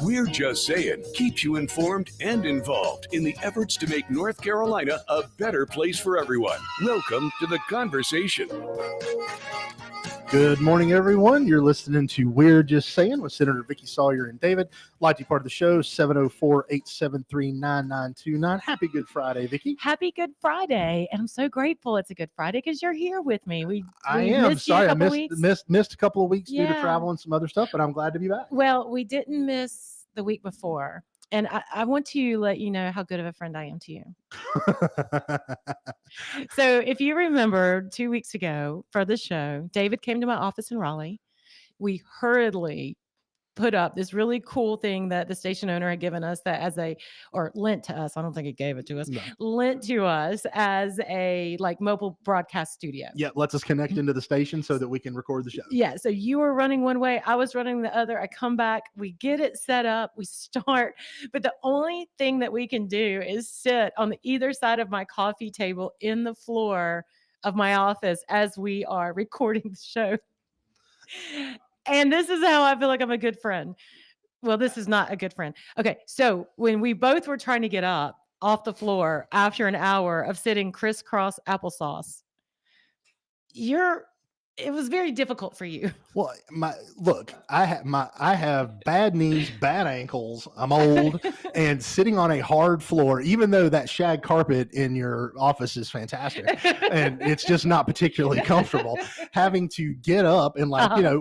We're Just Saying keeps you informed and involved in the efforts to make North Carolina a better place for everyone. Welcome to the conversation. Good morning, everyone. You're listening to We're Just Saying with Senator Vickie, Sawyer, and David. Like to be part of the show, 704-873-9929. Happy Good Friday, Vickie. Happy Good Friday. And I'm so grateful it's a Good Friday because you're here with me. I am. Sorry, I missed a couple of weeks due to Yeah. travel and some other stuff, but I'm glad to be back. Well, we didn't miss the week before. And I want to let you know how good of a friend I am to you. So if you remember 2 weeks ago for the show, David came to my office in Raleigh. We hurriedly put up this really cool thing that the station owner had given us or lent to us. I don't think he gave it to us. No. Lent to us as a mobile broadcast studio. Yeah, lets us connect into the station so that we can record the show. Yeah, so you were running one way, I was running the other. I come back, we get it set up, we start, but the only thing that we can do is sit on either side of my coffee table in the floor of my office as we are recording the show. And this is how I feel like I'm a good friend. Well, this is not a good friend. Okay, so when we both were trying to get up off the floor after an hour of sitting crisscross applesauce, it was very difficult for you. Well, I have bad knees, bad ankles. I'm old, and sitting on a hard floor, even though that shag carpet in your office is fantastic, and it's just not particularly comfortable. Having to get up and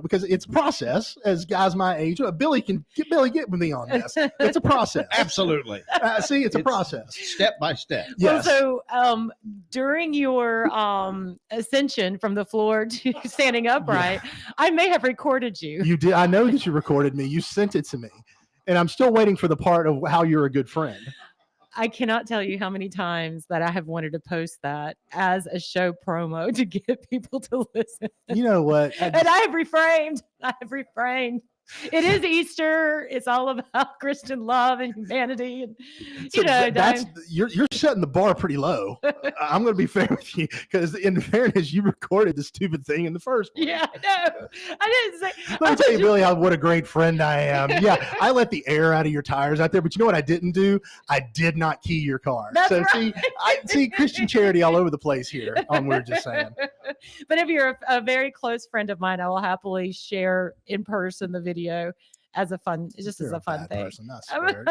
because it's a process. As guys my age, Billy get with me on this. It's a process. Absolutely. It's a process, step by step. Yes. Well, so during your ascension from the floor to standing upright, I may have recorded you. You did. I know that you recorded me. You sent it to me, and I'm still waiting for the part of how you're a good friend. I cannot tell you how many times that I have wanted to post that as a show promo to get people to listen. You know what? And I have refrained. It is Easter. It's all about Christian love and humanity, and you're setting the bar pretty low. I'm going to be fair with you because, in fairness, you recorded the stupid thing in the first place. Yeah, no, I didn't say. Let me tell you, Billy, what a great friend I am. Yeah, I let the air out of your tires out there, but you know what I didn't do? I did not key your car. That's so right. see Christian charity all over the place here on We're Just Saying. But if you're a very close friend of mine, I will happily share in person the video as a fun thing. Person, I swear.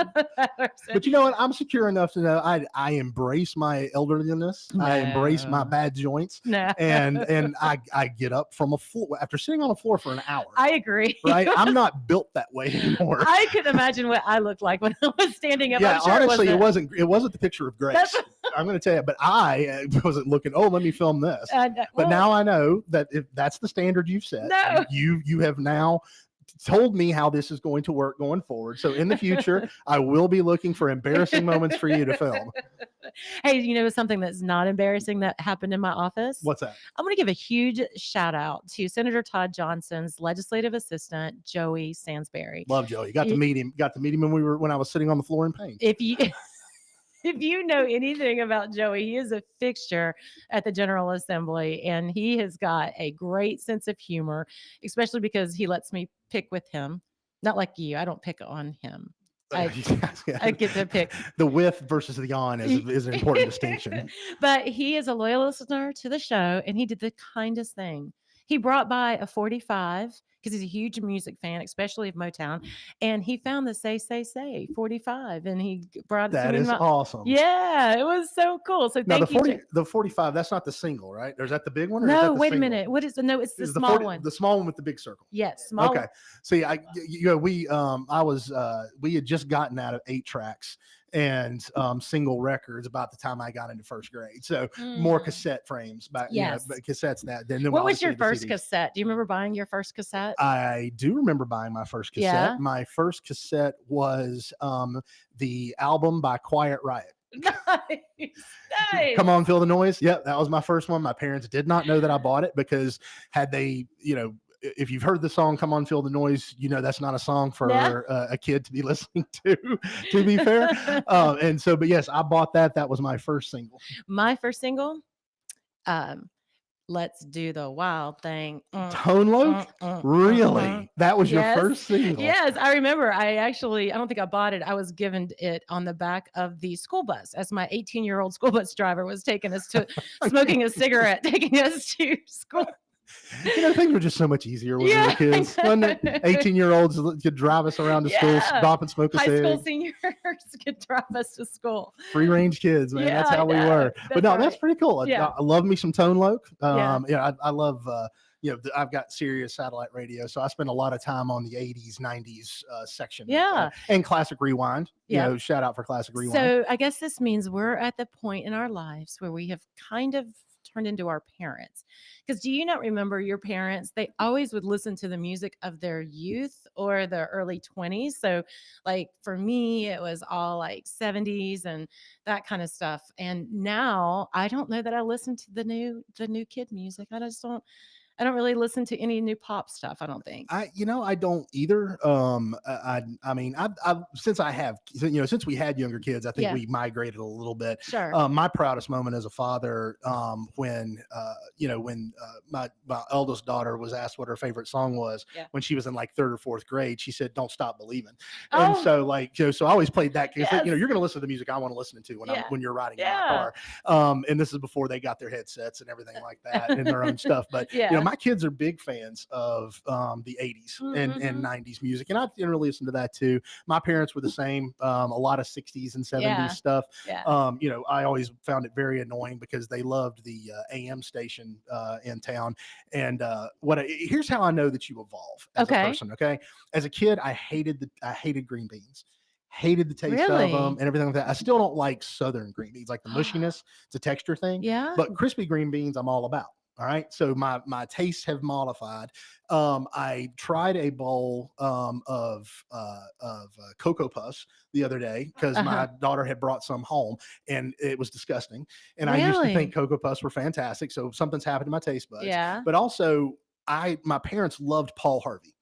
But you know what? I'm secure enough to know I embrace my elderliness. No. I embrace my bad joints. No. And I get up from a floor after sitting on a floor for an hour. I agree. Right? I'm not built that way anymore. I can imagine what I looked like when I was standing up. Yeah, I'm sure honestly, it wasn't the picture of grace. I'm going to tell you, but I wasn't looking, let me film this. But now I know that if that's the standard you've set, you have now told me how this is going to work going forward. So in the future, I will be looking for embarrassing moments for you to film. Hey, you know something that's not embarrassing that happened in my office? What's that? I'm going to give a huge shout out to Senator Todd Johnson's legislative assistant, Joey Sansbury. Love Joey. Got to meet him when I was sitting on the floor in pain. If you know anything about Joey, he is a fixture at the General Assembly, and he has got a great sense of humor, especially because he lets me pick with him. Not like you. I don't pick on him. I get to pick. The with versus the on is an important distinction. But he is a loyal listener to the show, and he did the kindest thing. He brought by a 45 because he's a huge music fan, especially of Motown. And he found the Say 45, and he brought it to me. That is awesome. Yeah, it was so cool. So now thank you. The 45, that's not the single, right? Or is that the big one? Or no, wait a minute. What is no? It's the small one. The small one with the big circle. Yes, small. Okay. See, we had just gotten out of 8 tracks and single records about the time I got into first grade. So more cassette frames back. Yes. Cassettes that. Then what was your first cassette? Do you remember buying your first cassette? I do remember buying my first cassette. Yeah. My first cassette was the album by Quiet Riot. Nice. Come on, Feel the Noise. Yep, that was my first one. My parents did not know that I bought it because had they, if you've heard the song Come On Feel the Noise, that's not a song for a kid to be listening to be fair. But yes, I bought that. That was my first single. My first single, Let's Do the Wild Thing. Tone Loc? Mhm. Really? That was your Yes. first single? Yes, I remember. I don't think I bought it. I was given it on the back of the school bus as my 18-year-old school bus driver was taking us to smoking a cigarette, taking us to school. Things were just so much easier when we were Yeah. kids, wasn't it? 18-year-olds could drive us around to school, Yeah. stop and smoke a High school cig. seniors could drive us to school. Free range kids, man. Yeah, That's I how we know. were. But That's no, that's right. pretty cool. Yeah. I love me some Tone Loc. Yeah. I love. I've got Sirius satellite radio, so I spend a lot of time on the 80s, 90s section. Yeah. And Classic Rewind. Yeah. Shout out for Classic Rewind. So I guess this means we're at the point in our lives where we have kind of turned into our parents. Because do you not remember your parents? They always would listen to the music of their youth or their early 20s. So, like for me, it was all like 70s and that kind of stuff. And now I don't know that I listen to the new kid music. I don't really listen to any new pop stuff, I don't think. I don't either. I mean, since we had younger kids, I think Yeah. we migrated a little bit. Sure. My proudest moment as a father, when my eldest daughter was asked what her favorite song was Yeah. when she was in like third or fourth grade. She said, "Don't Stop Believing." And Oh, so so I always played that because yes. you're going to listen to the music I want to listen to Yeah. when you're riding in my Yeah. car. And this is before they got their headsets and everything like that and their own stuff. But Yeah. my kids are big fans of the 80s and Mhm. 90s music, and I generally listen to that too. My parents were the same. A lot of 60s and 70s Yeah. stuff. Yeah. I always found it very annoying because they loved the AM station in town. And here's how I know that you evolve as a Okay. person. Okay, as a kid, I hated green beans. Hated the taste of Really? them and everything like that. I still don't like southern green beans, like the mushiness. It's a texture thing. Yeah. But crispy green beans, I'm all about. All right. So my tastes have modified. I tried a bowl of Cocoa Puffs the other day because Uh-huh. my daughter had brought some home and it was disgusting. And I used to Really? think Cocoa Puffs were fantastic. So something's happened to my taste buds. Yeah. But also, my parents loved Paul Harvey.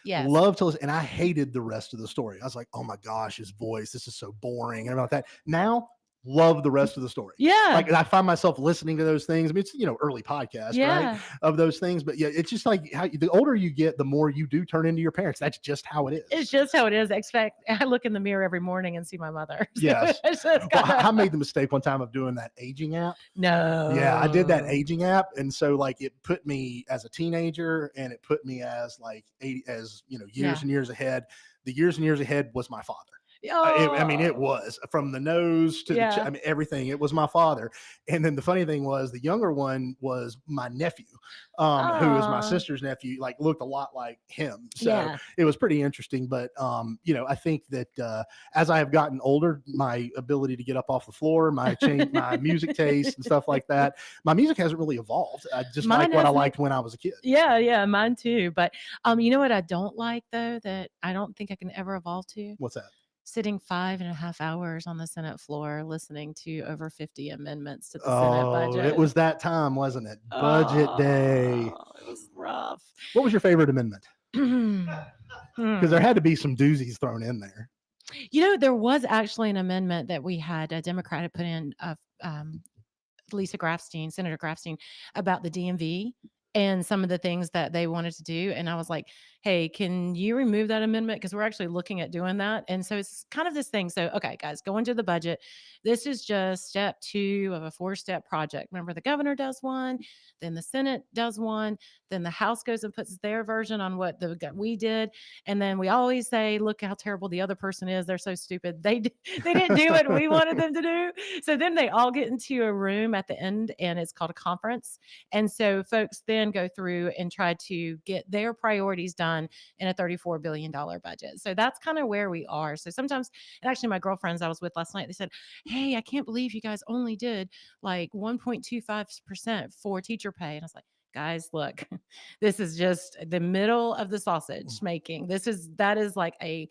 Yes. Loved to listen, and I hated the rest of the story. I was like, "Oh my gosh, his voice! This is so boring," and everything like that. Now, love the rest of the story. Yeah. Like I find myself listening to those things. I mean, it's early podcast, right? Yeah. Of those things, but yeah, it's just like how the older you get, the more you do turn into your parents. That's just how it is. It's just how it is. I look in the mirror every morning and see my mother. So Yes. it's just Well, I kinda- made the mistake one time of doing that aging app. no. Yeah, I did that aging app, and so like it put me as a teenager, and it put me as like 80, as years Yeah. and years ahead. The years and years ahead was my father. I mean, it Oh. was from the nose to Yeah. I mean, everything. It was my father. And then the funny thing was the younger one was my nephew, who is my Aw. sister's nephew, like looked a lot like him. So Yeah. it was pretty interesting. But, I think that as I have gotten older, my ability to get up off the floor, my music taste and stuff like that, my music hasn't really evolved. I just Mine like what I hasn't. liked when I was a kid. Yeah, mine too. But you know what I don't like though, that I don't think I can ever evolve to? What's that? Sitting 5.5 hours on the Senate floor listening to over 50 amendments to the Senate Oh, budget. it was that time, wasn't it? Budget day. Oh, it was rough. What was your favorite amendment? Hmm. Because there had to be some doozies thrown in there. There was actually an amendment that we had a Democrat had put in of Senator Grafstein, about the DMV and some of the things that they wanted to do. And I was like, hey, can you remove that amendment? Because we're actually looking at doing that. And so it's kind of this thing. So, okay, guys, go into the budget. This is just step 2 of a 4-step project. Remember, the governor does one, then the Senate does one, then the House goes and puts their version on what we did. And then we always say, look how terrible the other person is. They're so stupid. They didn't do what we wanted them to do. So then they all get into a room at the end, and it's called a conference. And so folks then go through and try to get their priorities done in a $34 billion budget. So that's kind of where we are. So sometimes, and actually my girlfriends I was with last night, they said, hey, I can't believe you guys only did like 1.25% for teacher pay. And I was like, guys, look, this is just the middle of the sausage making. That is like a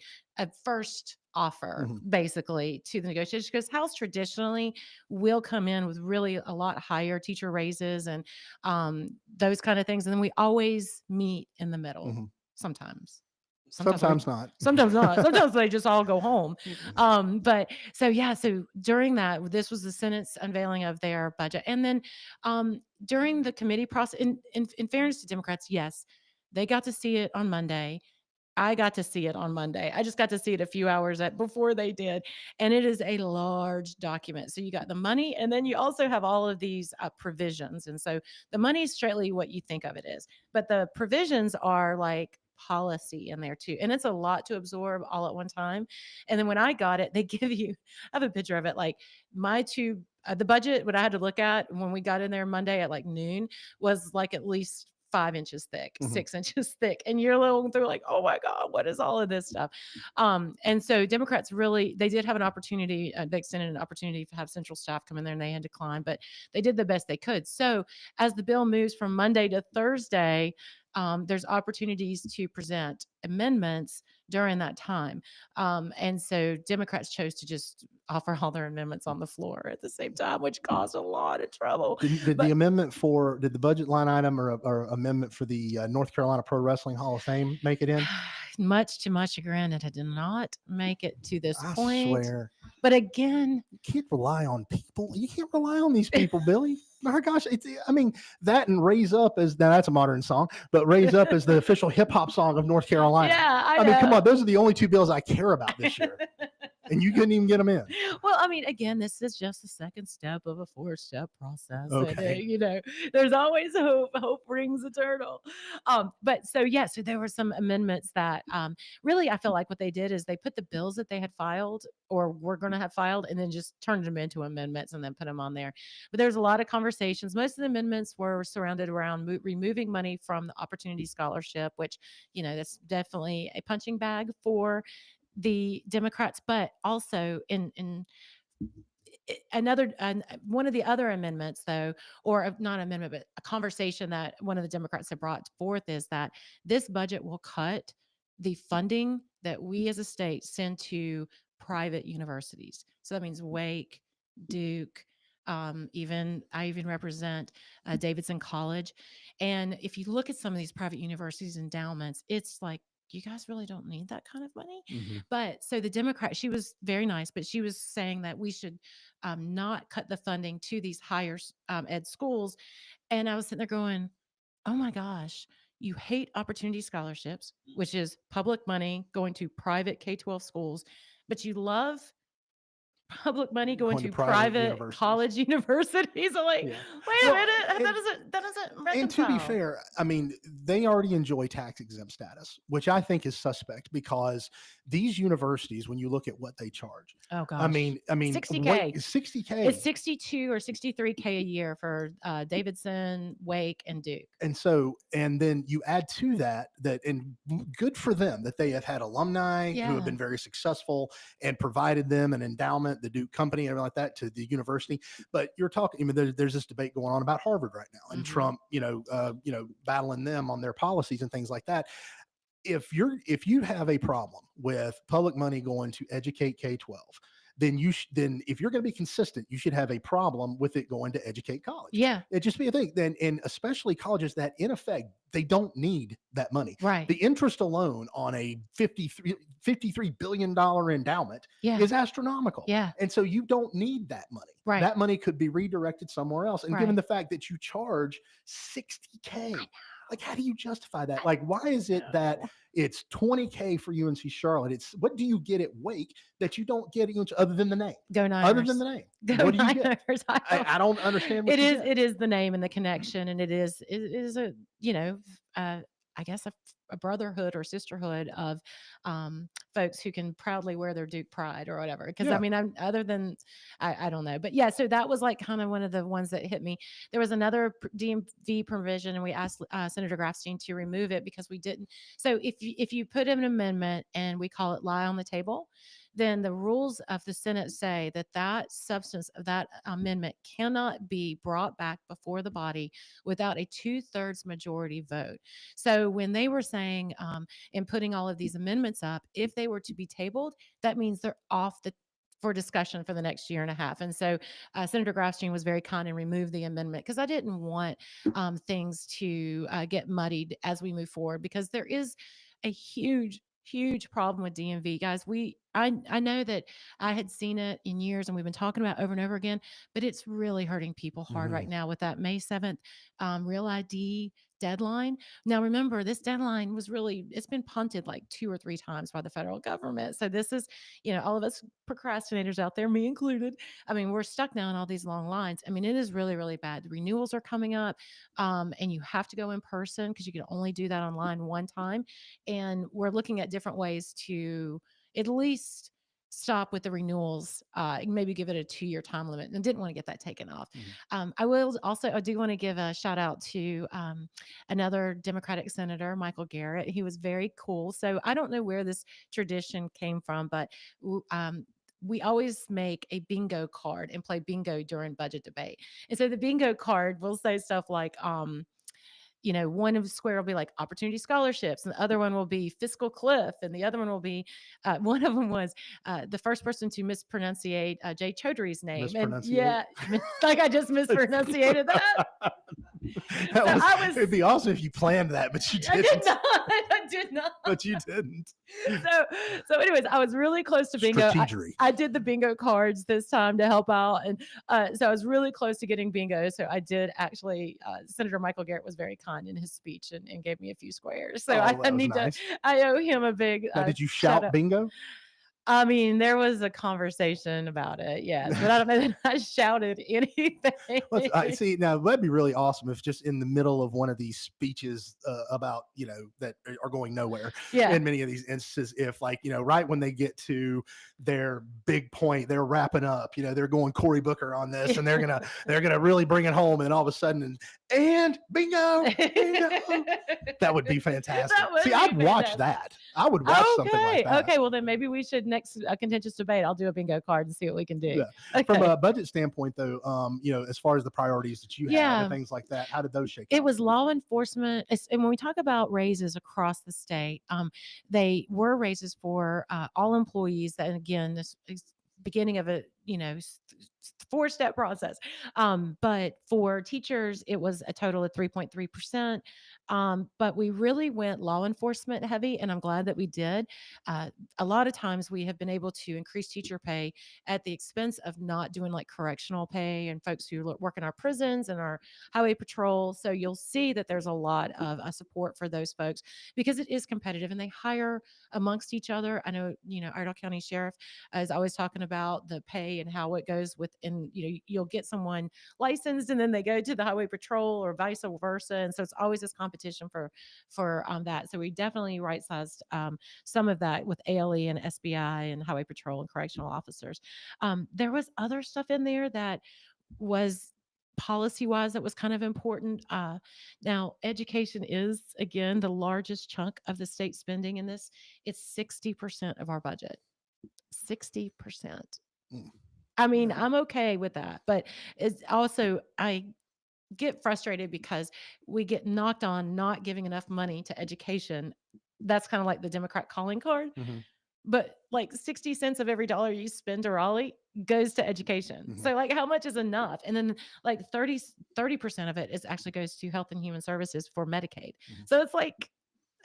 first offer basically to the negotiation, because House traditionally will come in with really a lot higher teacher raises and those kind of things. And then we always meet in the middle sometimes. Sometimes not. sometimes not. Sometimes they just all go home. Mm-mm. But so yeah, so during that, this was the Senate's unveiling of their budget, and then during the committee process, in fairness to Democrats, yes, they got to see it on Monday. I got to see it on Monday. I just got to see it a few hours before they did. And it is a large document. So you got the money, and then you also have all of these provisions. And so the money is straightly what you think of it is, but the provisions are like policy in there too. And it's a lot to absorb all at one time. And then when I got it, they give you, I have a picture of it, like my two, the budget, what I had to look at when we got in there Monday at like noon was like at least 5 inches thick, Mhm. 6 inches thick. And you're looking through like, oh my God, what is all of this stuff? And so Democrats really, they did have an opportunity, they extended an opportunity to have central staff come in there and they had declined, but they did the best they could. So as the bill moves from Monday to Thursday, there's opportunities to present amendments during that time. And so Democrats chose to just offer all their amendments on the floor at the same time, which caused a lot of trouble. Did But the amendment for did the budget line item or amendment for the North Carolina Pro Wrestling Hall of Fame make it in? much to my chagrin, it did not make it to this I point. swear, But again, you can't rely on people. You can't rely on these people, Billy. My gosh, I mean, that and Raise Up is now that's a modern song, but Raise Up is the official hip hop song of North Carolina. yeah, I I mean, come know. on, those are the only two bills I care about this year, and you couldn't even get them in. Well, I mean, again, this is just the second step of a four-step process. And, Okay. there's always hope. Hope rings eternal. But so yeah, so there were some amendments that really I feel like what they did is they put the bills that they had filed or were going to have filed and then just turned them into amendments and then put them on there. But there's a lot of conversations. Most of the amendments were surrounded around removing money from the Opportunity Scholarship, which, that's definitely a punching bag for the Democrats, but also in another one of the other amendments though, or not amendment, but a conversation that one of the Democrats have brought forth is that this budget will cut the funding that we as a state send to private universities. So that means Wake, Duke, even I even represent Davidson College. And if you look at some of these private universities endowments, it's like, you guys really don't need that kind of money. Mm-hmm. But so the Democrat, she was very nice, but she was saying that we should not cut the funding to these higher ed schools. And I was sitting there going, oh my gosh, you hate opportunity scholarships, which is public money going to private K 12 schools, but you love public money going Going to to private private universities. college universities. I'm like, Yeah. wait a Well, minute, and- that doesn't And to be reconcile. fair, I mean, they already enjoy tax exempt status, which I think is suspect because these universities, when you look at what they charge, Oh gosh, I mean, 60K. 60K. It's 62 or 63K a year for Davidson, Wake, and Duke. And so, and then you add to that, and good for them that they have had alumni who have Yeah. been very successful and provided them an endowment, the Duke company, and everything like that to the university. But you're talking, I mean, there's this debate going on about Harvard right now and Mhm. Trump, battling them on their policies and things like that. If you have a problem with public money going to educate K-12, then then if you're going to be consistent, you should have a problem with it going to educate college. Yeah, It just be a thing. Then, and especially colleges that in effect they don't need that money. right. The interest alone on a $53 billion endowment Yeah, is astronomical. yeah, And so you don't need that money. right. That money could be redirected somewhere else. And given Right. the fact that you charge 60K, like how do you justify that? Like, why is it that it's 20K for UNC Charlotte? It's what do you get at Wake that you don't get at UNC other than the name? Go Niners. Other than the name. Go What do you get? Niners. I don't understand what It you is get. it is the name and the connection, and it is a I guess a brotherhood or sisterhood of folks who can proudly wear their Duke pride or whatever. Because I Yeah. mean, I'm other than I don't know, but yeah. So that was like kind of one of the ones that hit me. There was another DMV provision, and we asked Senator Grafstein to remove it because we didn't. So if you put in an amendment and we call it lie on the table, then the rules of the Senate say that that substance of that amendment cannot be brought back before the body without a 2/3 majority vote. So when they were saying in putting all of these amendments up, if they were to be tabled, that means they're off the for discussion for the next year and a half. And so Senator Grafstein was very kind and removed the amendment because I didn't want things to get muddied as we move forward because there is a huge huge problem with DMV, guys. I know that I had seen it in years, and we've been talking about it over and over again, but it's really hurting people hard Hmm. right now with that May 7th Real ID deadline. Now, remember, this deadline was really, it's been punted like two or three times by the federal government. So this is, all of us procrastinators out there, me included. I mean, we're stuck now in all these long lines. I mean, it is really, really bad. The renewals are coming up, and you have to go in person because you can only do that online one time. And we're looking at different ways to at least stop with the renewals, maybe give it a 2-year time limit, and didn't want to get that taken off. Hmm. I do want to give a shout out to another Democratic senator, Michael Garrett. He was very cool. So I don't know where this tradition came from, but we always make a bingo card and play bingo during budget debate. And so the bingo card will say stuff like, one of the square will be like opportunity scholarships, and the other one will be fiscal cliff, and the other one will be one of them was the first person to mispronunciate Jay Chaudhry's name. And Mispronunciate. yeah, like I just mispronunciated that. That So was, I was, it'd be awesome if you planned that, but you I did didn't. not. I did not. But you didn't. Anyways, I was really close to bingo. Strategery. I did the bingo cards this time to help out, and so I was really close to getting bingo. So I did actually. Senator Michael Garrett was very kind in his speech and gave me a few squares. So Oh, I that was need nice. to. I owe him a big. Now, did you shout shout out. bingo? I mean, there was a conversation about it, yes, but I don't know that I shouted anything. I see. Now that'd be really awesome if just in the middle of one of these speeches about that are going nowhere. Yeah. In many of these instances, if right when they get to their big point, they're wrapping up. They're going Cory Booker on this, and they're gonna really bring it home, and all of a sudden, and bingo, bingo. That would be fantastic. See, I'd watch that. I would watch something like that. Okay, well then maybe we should next contentious debate. I'll do a bingo card and see what we can do. Yeah. Okay. From a budget standpoint, though, as far as the priorities that you had and things like that, how did those shake out? It was law enforcement, and when we talk about raises across the state, they were raises for all employees. That again, this is beginning of a 4-step process. But for teachers, it was a total of 3.3%. But we really went law enforcement heavy, and I'm glad that we did. A lot of times we have been able to increase teacher pay at the expense of not doing like correctional pay and folks who work in our prisons and our highway patrol. So you'll see that there's a lot of support for those folks because it is competitive and they hire amongst each other. I know, Iredell County Sheriff is always talking about the pay and how it goes within, you'll get someone licensed and then they go to the highway patrol or vice versa. And so it's always this competition for that. So we definitely right sized some of that with ALE and SBI and highway patrol and correctional officers. There was other stuff in there that was policy wise that was kind of important. Now, education is again the largest chunk of the state spending in this. It's 60% of our budget. 60%. Mm. I mean, Yeah. I'm okay with that, but it's also I get frustrated because we get knocked on not giving enough money to education. That's kind of like the Democrat calling card. Mhm. But like 60 cents of every dollar you spend to Raleigh goes to education. Mhm. So like how much is enough? And then like 30% of it is actually goes to health and human services for Medicaid. Mhm. So it's like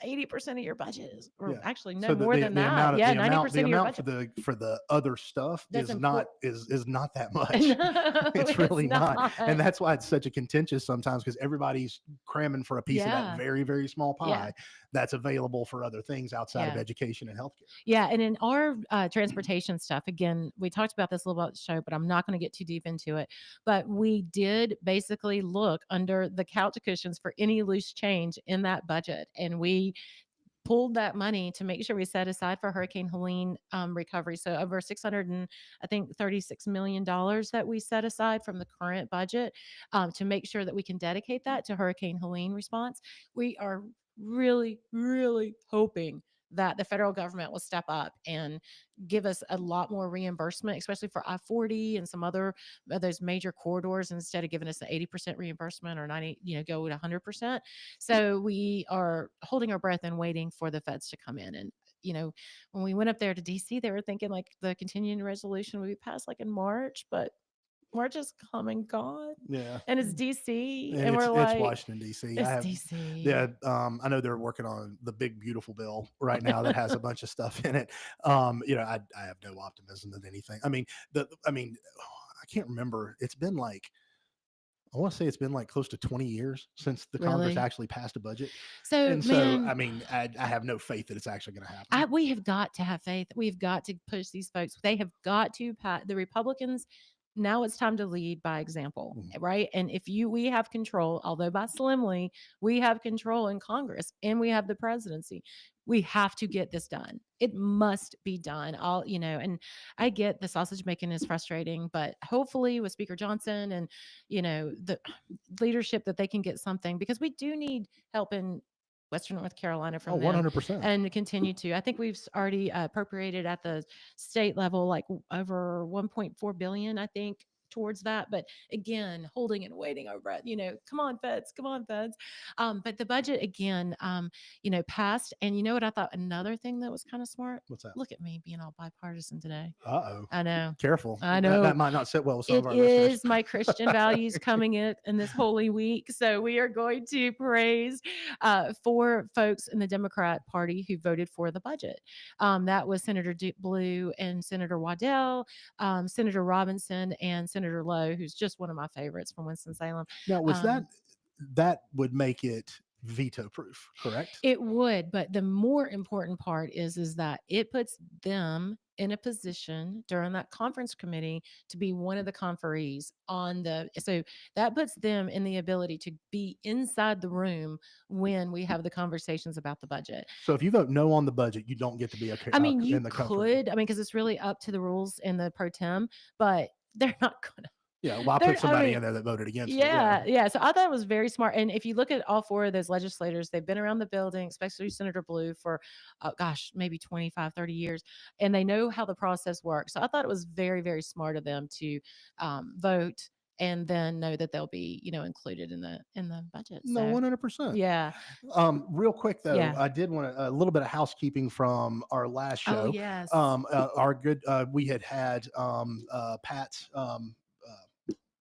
80% of your budget is, or Yeah. actually no So more than that. amount of, Yeah, the 90% of your amount budget. for the other stuff That's is not that much. No, It's really not. not. And that's why it's such a contentious sometimes because everybody's cramming for a piece of Yeah. that very, very small pie Yeah. that's available for other things outside of Yeah. education and healthcare. Yeah, and in our transportation stuff, again, we talked about this a little about the show, but I'm not going to get too deep into it. But we did basically look under the couch cushions for any loose change in that budget, and we pulled that money to make sure we set aside for Hurricane Helene recovery. So over 600 and I think $36 million that we set aside from the current budget to make sure that we can dedicate that to Hurricane Helene response. We are really, really hoping that the federal government will step up and give us a lot more reimbursement, especially for I-40 and some other of those major corridors, instead of giving us an 80% reimbursement or 90, go to 100%. So we are holding our breath and waiting for the feds to come in. And, when we went up there to DC, they were thinking like the continuing resolution would be passed like in March, but we're just come and gone. Yeah. And it's DC, And and we're it's like, Washington D.C. I it's have DC. yeah. I know they're working on the big beautiful bill right now that has a bunch of stuff in it. I have no optimism that anything. I can't remember. It's been like I want to say it's been like close to 20 years since the Congress Really? actually passed a budget, So, and so man, I have no faith that it's actually going to happen. we have got to have faith. We've got to push these folks. They have got to the Republicans. Now it's time to lead by example, Mhm. right? And if we have control, although by slimly, we have control in Congress and we have the presidency. We have to get this done. It must be done. And I get the sausage making is frustrating, but hopefully with Speaker Johnson and, the leadership that they can get something because we do need help in Western North Carolina Oh, from them 100%. and to continue to. I think we've already appropriated at the state level like over 1.4 billion, I think, towards that. But again, holding and waiting our breath. Come on, feds, come on, feds. But the budget again, passed. And you know what? I thought another thing that was kind of smart. What's that? Look at me being all bipartisan today. Uh-oh. I know. Careful. I That know. might not sit well with some of It our listeners. is my Christian values coming in this holy week. So we are going to praise four folks in the Democrat Party who voted for the budget. That was Senator Blue and Senator Waddell, Senator Robinson, and Senator Lowe, who's just one of my favorites from Winston-Salem. Now, was Um, that would make it veto proof, correct? It would, but the more important part is that it puts them in a position during that conference committee to be one of the conferees so that puts them in the ability to be inside the room when we have the conversations about the budget. So if you vote no on the budget, you don't get to be I mean, you in the conference. could, because it's really up to the rules and the pro tem, but they're not gonna. Yeah, well, I put somebody in there that voted against it. Yeah. So I thought it was very smart. And if you look at all four of those legislators, they've been around the building, especially Senator Blue for, maybe 25, 30 years, and they know how the process works. So I thought it was very, very smart of them to vote and then know that they'll be, included in the budget. No, So 100%. yeah. Real quick though, Yeah. I did want a little bit of housekeeping from our last show. Oh yes. Our good, we had Pat's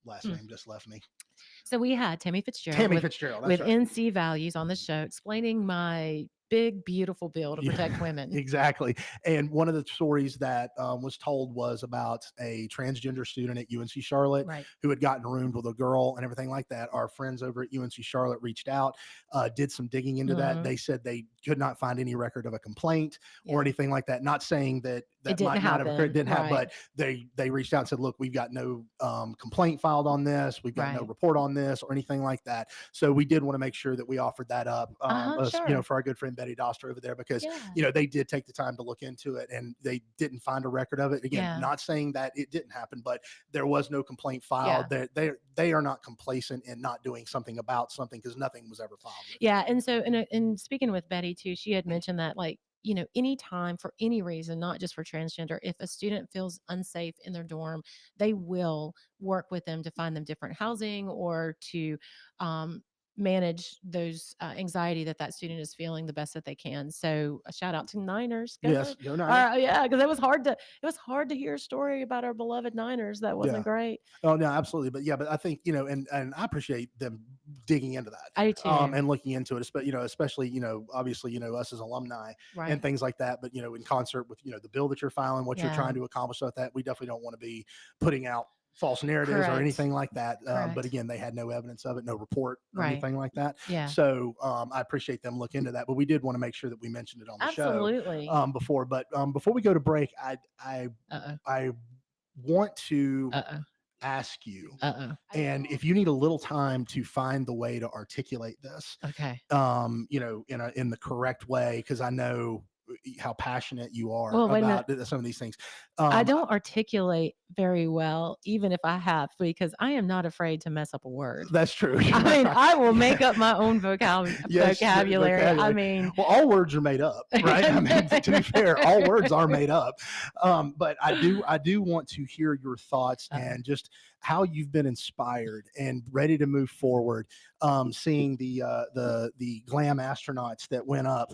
last name just left me. So we had Tammy Fitzgerald. Tammy Fitzgerald, that's with right. NC Values on the show, explaining my big, beautiful bill to protect women. Exactly. And one of the stories that was told was about a transgender student at UNC Charlotte Right. who had gotten roomed with a girl and everything like that. Our friends over at UNC Charlotte reached out, did some digging into that. They said they could not find any record of a complaint or anything like that. Not saying that might not have occurred, didn't have, but they reached out and said, look, we've got no complaint filed on this. We've got no report on this or anything like that. So we did want to make sure that we offered that up, Sure. for our good friend Betty Doster over there, because they did take the time to look into it and they didn't find a record of it. Again, not saying that it didn't happen, but there was no complaint filed. They are not complacent in not doing something about something because nothing was ever filed. Yeah, and so in speaking with Betty too, she had mentioned that anytime for any reason, not just for transgender, if a student feels unsafe in their dorm, they will work with them to find them different housing or to manage those anxiety that student is feeling the best that they can. So a shout out to Niners. Yes, go Niners. Yeah, because it was hard to hear a story about our beloved Niners. That wasn't great. Oh no, absolutely. But I think, and I appreciate them digging into that. I do too. And looking into it, especially, obviously, us as alumni and things like that. But, in concert with, the bill that you're filing, what you're trying to accomplish with that, we definitely don't want to be putting out false narratives or anything like that. But again, they had no evidence of it, no report or anything like that. Yeah. So I appreciate them looking into that. But we did want to make sure that we mentioned it on the show before. But before we go to break, I want to ask you, and if you need a little time to find the way to articulate this, okay, in the correct way, because I know how passionate you are about some of these things. I don't articulate very well, even if I have, because I am not afraid to mess up a word. That's true. I mean, I will make up my own vocabulary. I mean, well, all words are made up, right? I mean, to be fair, all words are made up. But I do want to hear your thoughts and just how you've been inspired and ready to move forward. Seeing the glam astronauts that went up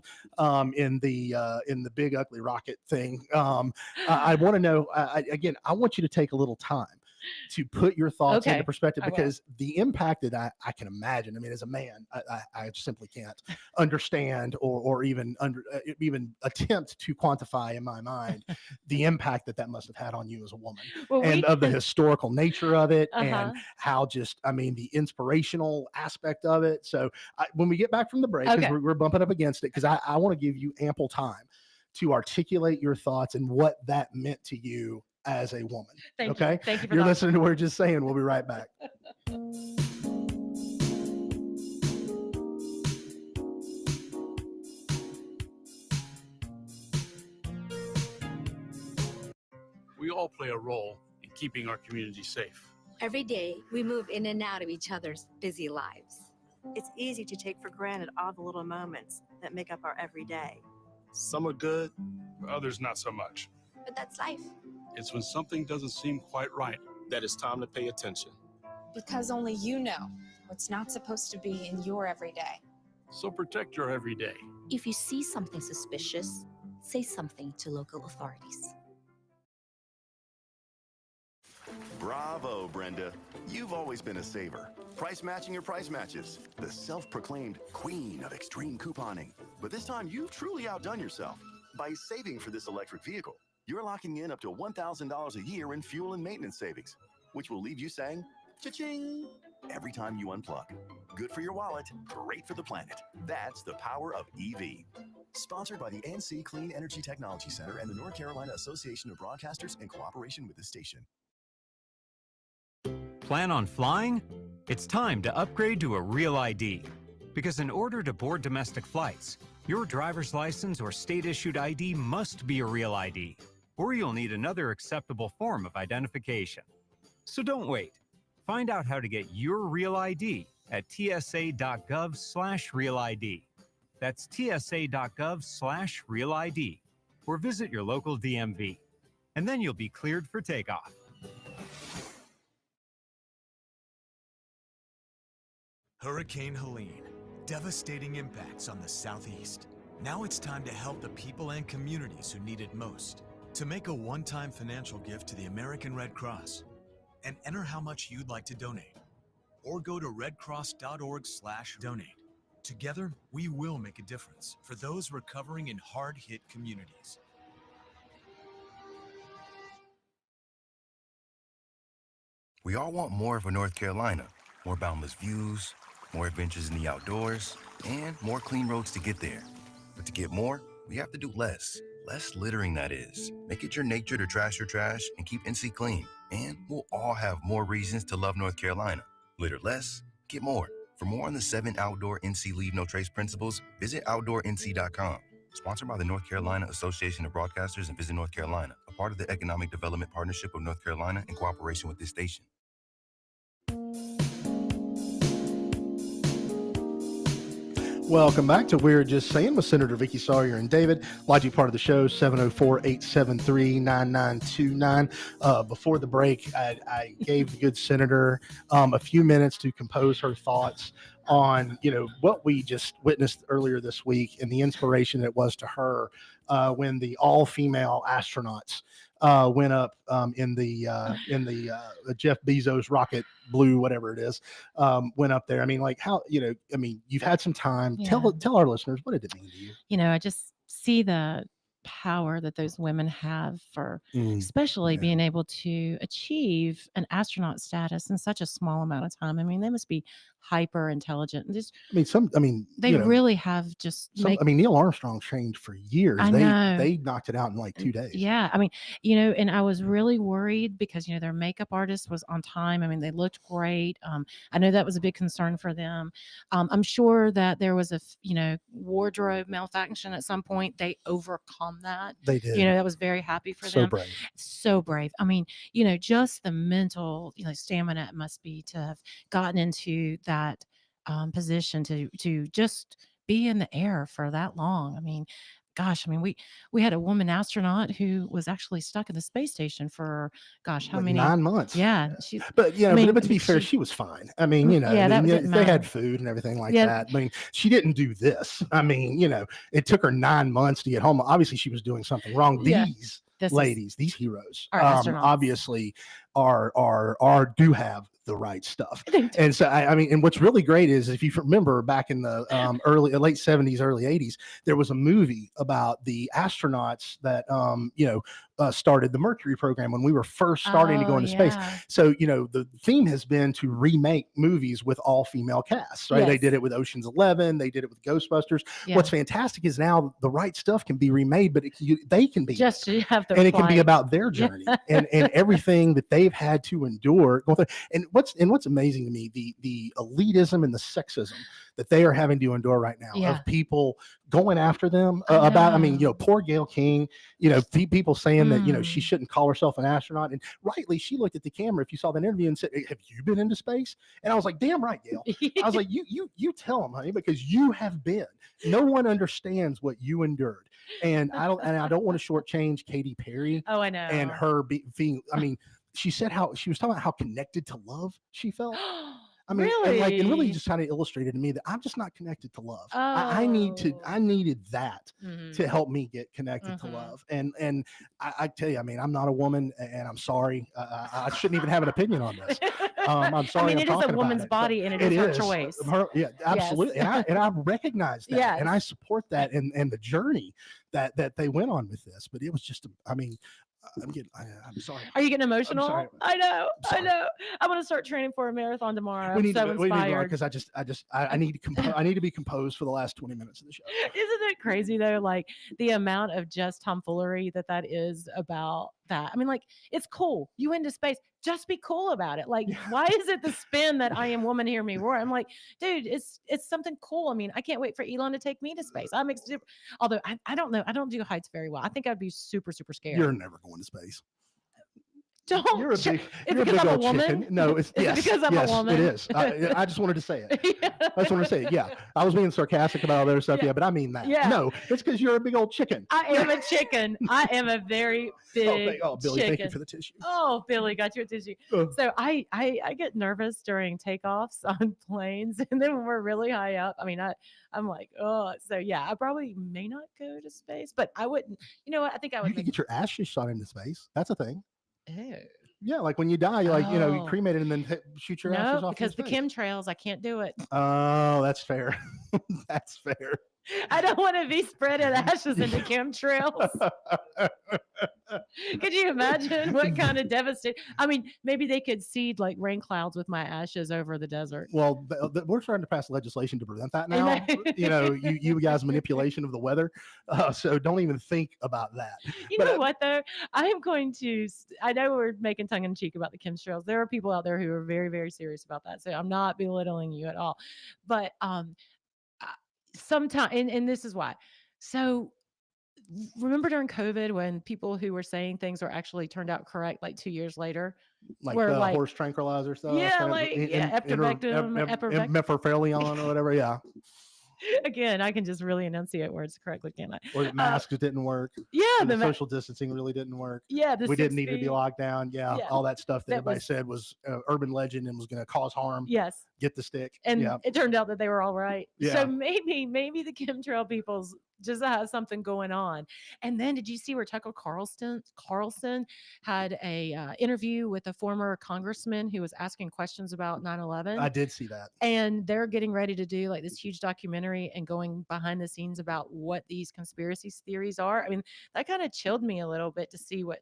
in the big ugly rocket thing. I want to know. I want you to take a little time to put your thoughts into Okay, perspective, I will. because the impact that I can imagine, I mean, as a man, I simply can't understand or even attempt to quantify in my mind the impact that must have had on you as a woman, Well, and we of the historical nature of it, and uh-huh. how just, I mean, the inspirational aspect of it. So when we get back from the break, because Okay. we're bumping up against it, because I want to give you ample time to articulate your thoughts and what that meant to you as a woman. Thank you. Okay. Thank you for You're the listening to opportunity. We're Just Saying. We'll be right back. We all play a role in keeping our community safe. Every day, we move in and out of each other's busy lives. It's easy to take for granted all the little moments that make up our everyday. Some are good, others not so much. But that's life. It's when something doesn't seem quite right that it's time to pay attention. Because only you know what's not supposed to be in your everyday. So protect your everyday. If you see something suspicious, say something to local authorities. Bravo, Brenda. You've always been a saver. Price matching your price matches. The self-proclaimed queen of extreme couponing. But this time, you've truly outdone yourself. By saving for this electric vehicle, you're locking in up to $1,000 a year in fuel and maintenance savings, which will leave you saying, cha-ching, every time you unplug. Good for your wallet, great for the planet. That's the power of EV. Sponsored by the NC Clean Energy Technology Center and the North Carolina Association of Broadcasters in cooperation with this station. Plan on flying? It's time to upgrade to a Real ID. Because in order to board domestic flights, your driver's license or state-issued ID must be a Real ID, or you'll need another acceptable form of identification. So don't wait. Find out how to get your Real ID at tsa.gov/RealID. That's tsa.gov/RealID, or visit your local DMV. And then you'll be cleared for takeoff. Hurricane Helene, devastating impacts on the southeast. Now it's time to help the people and communities who need it most. To make a one-time financial gift to the American Red Cross and enter how much you'd like to donate, or go to redcross.org/donate. Together, we will make a difference for those recovering in hard-hit communities. We all want more for North Carolina. More boundless views, more adventures in the outdoors, and more clean roads to get there. But to get more, we have to do less. Less littering, that is. Make it your nature to trash your trash and keep NC clean. And we'll all have more reasons to love North Carolina. Litter less, get more. For more on the 7 outdoor NC Leave No Trace principles, visit OutdoorNC.com. Sponsored by the North Carolina Association of Broadcasters and Visit North Carolina, a part of the Economic Development Partnership of North Carolina in cooperation with this station. Welcome back to We're Just Saying with Senator Vickie, Sawyer, and David. Lodging part of the show, 704-873-9929. Before the break, I gave the good senator a few minutes to compose her thoughts on, what we just witnessed earlier this week and the inspiration it was to her when the all-female astronauts went up in the Jeff Bezos rocket Blue, whatever it is, went up there. I mean, like how, you've had some time. Yeah. Tell our listeners, what did it mean to you? I just see the power that those women have for especially being able to achieve an astronaut status in such a small amount of time. I mean, they must be hyper intelligent and just they really have just Neil Armstrong trained for years. They knocked it out in like 2 days. Yeah. I mean, and I was really worried because their makeup artist was on time. I mean, they looked great. I know that was a big concern for them. I'm sure that there was a wardrobe malfunction at some point. They overcome that. They did. That was very happy for them. So brave. I mean, just the mental, stamina it must be to have gotten into that position to just be in the air for that long. I mean, gosh, we had a woman astronaut who was actually stuck in the space station for how many 9 months. Yeah. But to be fair, she was fine. I mean, they had food and everything like that. I mean, she didn't do this. I mean, it took her 9 months to get home. Obviously she was doing something wrong. ladies, these heroes, Our astronauts. obviously do have the right stuff. And so, I mean, and what's really great is if you remember back in the late 70s, early 80s, there was a movie about the astronauts that, started the Mercury program when we were first starting to go into space. So, the theme has been to remake movies with all female casts, right? They did it with Ocean's 11. They did it with Ghostbusters. What's fantastic is now the right stuff can be remade, but they can be just to have their and it can be about their journey and everything that they've had to endure. And what's amazing to me, the elitism and the sexism that they are having to endure right now of people going after them poor Gail King, people saying that, she shouldn't call herself an astronaut. And rightly, she looked at the camera, if you saw that interview, and said, "Hey, have you been into space?" And I was like, damn right, Gail. I was like, you tell them, honey, because you have been. No one understands what you endured. And I don't want to shortchange Katy Perry. Oh, I know. And her being, she said how she was talking about how connected to love she felt. I mean, really? and really just kind of illustrated to me that I'm just not connected to love. I needed that to help me get connected to love. And I tell you, I mean, I'm not a woman, and I'm sorry. I shouldn't even have an opinion on this. I'm sorry. I mean, it is a woman's body, and it is her choice. Yeah, absolutely. Yes. And I recognize that, Yes. and I support that, and the journey that they went on with this. But it was just, I'm sorry. Are you getting emotional? Sorry. I know. I'm going to start training for a marathon tomorrow. I'm so inspired. Because I need to be composed for the last 20 minutes of the show. Isn't it crazy though? Like the amount of just tomfoolery that is about that. I mean, like, it's cool. You into space. Just be cool about it. Like, why is it the spin that I am woman, hear me roar? I'm like, dude, it's something cool. I mean, I can't wait for Elon to take me to space. Although I don't know. I don't do heights very well. I think I'd be super, super scared. You're never going to space. You're a big I'm a woman? Chicken. No, it's because I'm a woman. It is. I just wanted to say it. I just wanted to say it. Yeah, I was being sarcastic about all the other stuff. Yeah, but I mean that. Yeah. No, it's because you're a big old chicken. I am a chicken. I am a very big Billy, chicken. thank you for the tissue. Oh, Billy, got you a tissue. So I get nervous during takeoffs on planes, and then when we're really high up, I mean, I'm like, oh, so yeah, I probably may not go to space, but I wouldn't. You know what? I think I would. You could get your ashes shot into space. That's a thing. Ew. Yeah, like when you die, you're like, you cremate it and then shoot your ashes off. Because the chemtrails, I can't do it. Oh, that's fair. That's fair. I don't want to be spreading ashes into chemtrails. Could you imagine what kind of devastation? I mean, maybe they could seed like rain clouds with my ashes over the desert. Well, we're trying to pass legislation to prevent that now. You guys' manipulation of the weather. So don't even think about that. You know what, though? I am going to, I know we're making tongue in cheek about the chemtrails. There are people out there who are very, very serious about that. So I'm not belittling you at all. But sometimes, and this is why. So remember during COVID when people who were saying things were actually turned out correct like 2 years later? Like the horse tranquilizer stuff? Yeah, epinephrine, Mephipherion or whatever, yeah. Again, I can just really enunciate words correctly, can't I? Or the masks didn't work. Yeah, the social distancing really didn't work. Yeah, we didn't need to be locked down. Yeah, all that stuff that everybody said was urban legend and was going to cause harm. Yes, get the stick. And it turned out that they were all right. Yeah. So maybe the chemtrail people's just have something going on. And then did you see where Tucker Carlson had a interview with a former congressman who was asking questions about 9/11? I did see that. And they're getting ready to do like this huge documentary and going behind the scenes about what these conspiracy theories are. I mean, that kind of chilled me a little bit to see what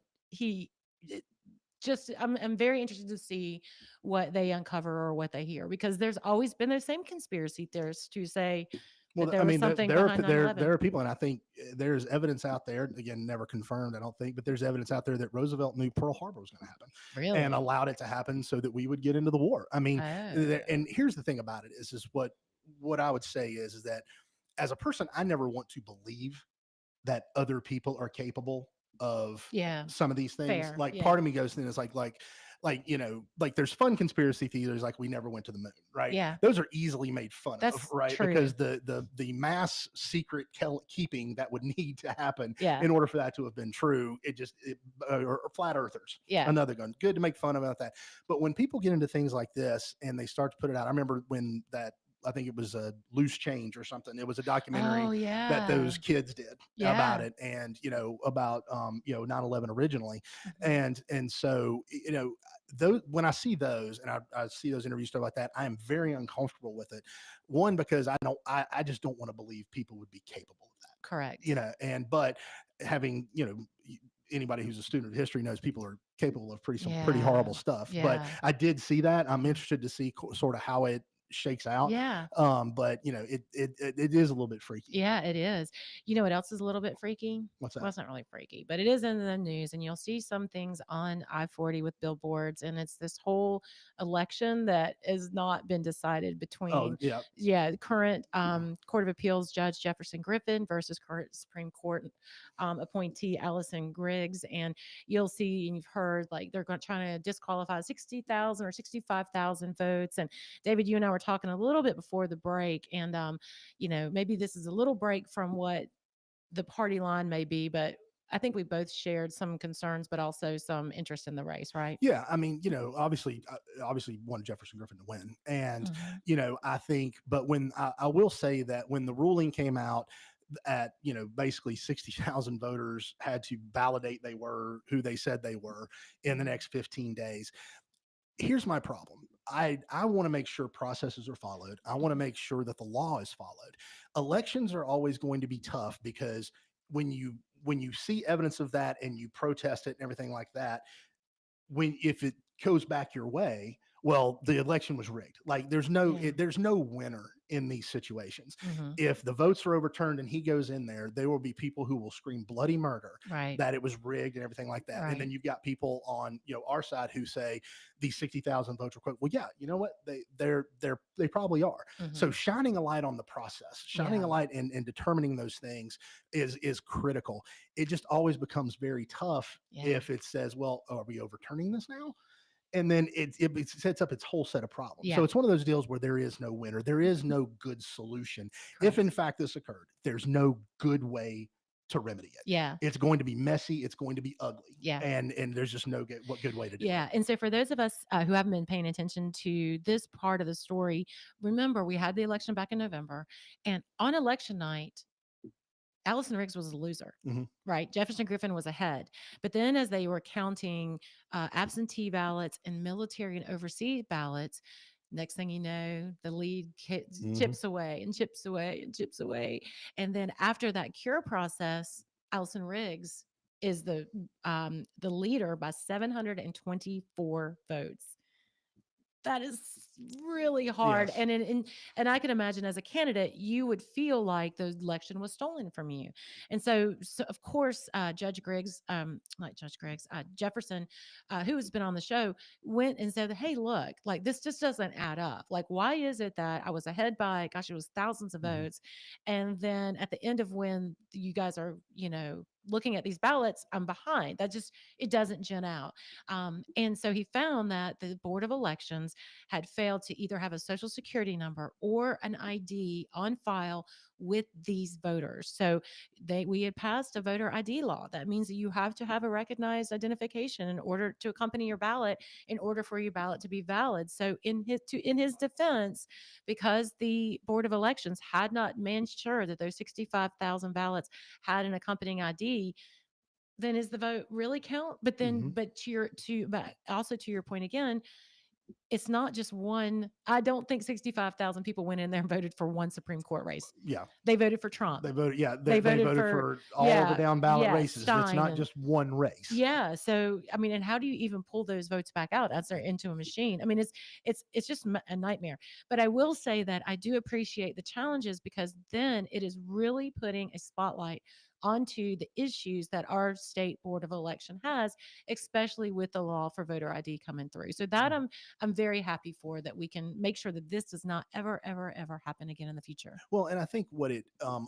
I'm very interested to see what they uncover or what they hear, because there's always been the same conspiracy theorists to say, well, there was something behind 9/11. There are people, and I think there's evidence out there, again, never confirmed, I don't think, but there's evidence out there that Roosevelt knew Pearl Harbor was going to happen. Really? And allowed it to happen so that we would get into the war. I mean, and here's the thing about it is what I would say is that as a person, I never want to believe that other people are capable of some of these things. Fair. Like part of me goes in, it's like, you know, like there's fun conspiracy theories, like we never went to the moon, right? Yeah. Those are easily made fun of, right? True. Because the mass secret keeping that would need to happen in order for that to have been true, or flat earthers. Yeah. Another gun. Good to make fun about that. But when people get into things like this and they start to put it out, I remember when that I think it was a Loose Change or something. It was a documentary Oh that those yeah. kids did about Yeah. it, and about 9/11 originally, Mhm. and so those, when I see those and I see those interviews, stuff like that, I am very uncomfortable with it. One, because I just don't want to believe people would be capable of that, Correct. and but having anybody who's a student of history knows people are capable of some pretty Yeah. horrible stuff. But Yeah. I did see that. I'm interested to see sort of how it shakes out. Yeah. But it is a little bit freaky. Yeah, it is. You know what else is a little bit freaky? What's Well, that? it's not really freaky, but it is in the news, and you'll see some things on I-40 with billboards, and it's this whole election that has not been decided Oh between, yeah. yeah, current Court of Appeals Judge Jefferson Griffin versus current Supreme Court appointee Allison Griggs, and you'll see and you've heard like they're going trying to disqualify 60,000 or 65,000 votes. And David, you and I were talking a little bit before the break, and maybe this is a little break from what the party line may be, but I think we both shared some concerns, but also some interest in the race, right? Yeah, I mean, obviously wanted Jefferson Griffin to win, and Mhm. I think, but when I will say that when the ruling came out at basically 60,000 voters had to validate they were who they said they were in the next 15 days. Here's my problem. I want to make sure processes are followed. I want to make sure that the law is followed. Elections are always going to be tough because when you see evidence of that and you protest it and everything like that, if it goes back your way, well, the election was rigged. Like there's no winner in these situations. Mhm. If the votes are overturned and he goes in there will be people who will scream bloody murder Right. that it was rigged and everything like that. And then Right. you've got people on our side who say these 60,000 votes were quick. Well, yeah, you know what? They probably are. So Mhm. shining a light on the process, shining Yeah. a light in determining those things is critical. It just always becomes very tough Yeah. if it says, well, are we overturning this now? And then it sets up its whole set of problems. So Yeah. it's one of those deals where there is no winner. There is no good solution. If Correct. in fact this occurred, there's no good way to remedy it. Yeah. It's going to be messy. It's going to be ugly. Yeah. And there's just no good way to do Yeah. it. And so for those of us who haven't been paying attention to this part of the story, remember we had the election back in November, and on election night, Allison Riggs was a loser, Mhm. right? Jefferson Griffin was ahead. But then as they were counting absentee ballots and military and overseas ballots, next thing you know, the lead Mhm. chips away and chips away and chips away. And then after that cure process, Allison Riggs is the leader by 724 votes. That is really hard. Yes. And I can imagine as a candidate, you would feel like the election was stolen from you. And so of course, Judge Griggs, not Judge Griggs, Jefferson, who has been on the show, went and said, hey, look, like this just doesn't add up. Like, why is it that I was ahead by, gosh, it was thousands of Mhm. votes. And then at the end of when you guys are, looking at these ballots, I'm behind. It doesn't gen out. And so he found that the Board of Elections had failed to either have a social security number or an ID on file with these voters. So we had passed a voter ID law. That means that you have to have a recognized identification in order to accompany your ballot in order for your ballot to be valid. So in his defense, because the Board of Elections had not made sure that those 65,000 ballots had an accompanying ID, then is the vote really count? But then, Mhm. but also to your point again, it's not just one. I don't think 65,000 people went in there and voted for one Supreme Court race. Yeah. They voted for Trump. They voted. Yeah. They They voted voted for all the down ballot races. It's Stein not and just one race. yeah. So I mean, and how do you even pull those votes back out? That's into a machine. I mean, it's just a nightmare. But I will say that I do appreciate the challenges because then it is really putting a spotlight onto the issues that our state board of election has, especially with the law for voter ID coming through. So that I'm very happy for that we can make sure that this does not ever, ever, ever happen again in the future. Well, and I think what it